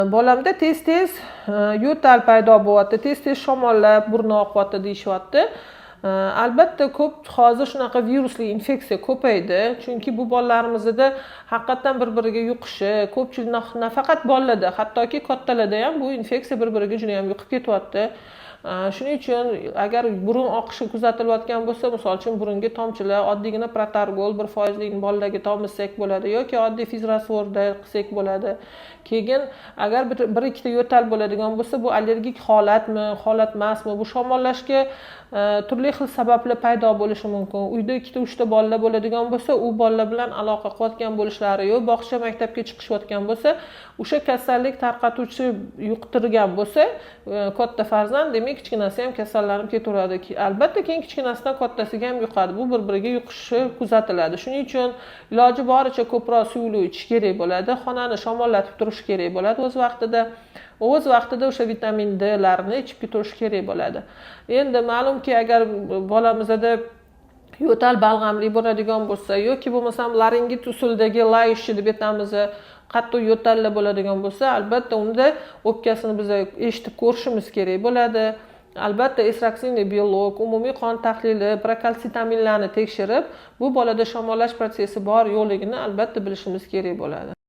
Bolamda tez-tez yo'tal paydo bo'lyapti, tez-tez shamollab, burni oqyapti deyishyapti. Albatta ko'p hozir shunaqa virusli infeksiya ko'paydi, chunki bu bolalarimizda haqiqatan bir-biriga yuqishi, ko'pchilik nafaqat bolalarda, hattoki kattalarda ham bu infeksiya bir-biriga juda ham yuqib ketyapti. Shuning uchun agar burun oqishi kuzatilayotgan bo'lsa, misol uchun burunga tomchilar, oddiygina protargol 1% bolalarga tomizsak bo'ladi yoki oddiy fizrasvorda qilsak bo'ladi. Keyin agar bir ikkita yo'tal bo'ladigan bo'lsa, bu allergik holatmi, holat emasmi, bu shamollashga turli xil sabablar paydo bo'lishi mumkin. Uyda ikkita uchta bolalar bo'ladigan bo'lsa, u bolalar bilan aloqa qilayotgan bo'lishlari yoki bog'cha maktabga chiqishayotgan bo'lsa, o'sha kasallik tarqatuvchi yuqtirgan bo'lsa, katta farzand demak kichkinasi ham kasallanib ketaveradi. Albatta keyin kichkinasidan kattasiga ham yuqadi. Bu bir-biriga yuqishi kuzatiladi. Shuning uchun iloji boricha ko'proq suvli ichish kerak bo'ladi. Xonani shamollatib turish kerak bo'ladi o'z vaqtida o'sha vitamin D larni ichib turish kerak bo'ladi. Endi ma'lumki agar bolamizda yo'tal balg'amli bo'ladigan bo'lsa yoki bo'lmasam laringit usulidagi layishchi deb aytamiz, qattiq yo'tallar bo'ladigan bo'lsa, albatta unda o'pkasini biz eshitib ko'rishimiz kerak bo'ladi. Albatta esraksinli biolog, umumiy qon tahlili, prokalsitaminlarni tekshirib, bu bolada shamollash protsessi bor yo'qligini albatta bilishimiz kerak bo'ladi.